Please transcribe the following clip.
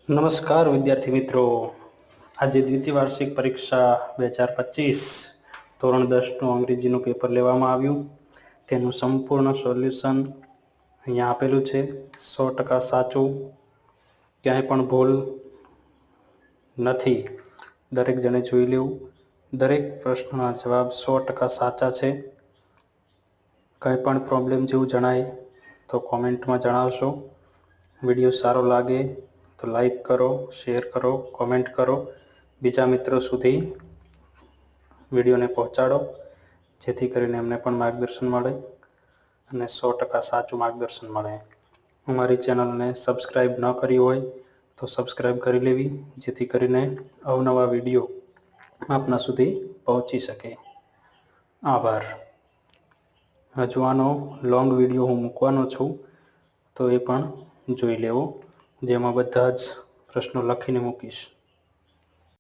નમસ્કાર વિદ્યાર્થી મિત્રો, આજે દ્વિતીય વાર્ષિક પરીક્ષા 2025 ધોરણ 10નું અંગ્રેજીનું પેપર લેવામાં આવ્યું. તેનું સંપૂર્ણ સોલ્યુશન અહીંયા આપેલું છે. 100% સાચું, ક્યાંય પણ ભૂલ નથી. દરેક જણે જોઈ લેવું. દરેક પ્રશ્નના જવાબ 100% સાચા છે. કંઈ પણ પ્રોબ્લેમ જેવું જણાય તો કોમેન્ટમાં જણાવશો. વિડીયો સારો લાગે તો લાઈક કરો, શેર કરો, કોમેન્ટ કરો. બીજા મિત્રો સુધી વિડીયોને પહોંચાડો, જેથી કરીને એમને પણ માર્ગદર્શન મળે અને 100% સાચું માર્ગદર્શન મળે. અમારી ચેનલને સબસ્ક્રાઈબ ન કરી હોય તો સબસ્ક્રાઈબ કરી લેવી, જેથી કરીને અવનવા વિડીયો આપના સુધી પહોંચી શકે. આભાર. હજુ આનો લોંગ વિડીયો હું મૂકવાનો છું, તો એ પણ જોઈ લેવો, જેમાં બધા જ પ્રશ્નો લખીને મૂકીશ.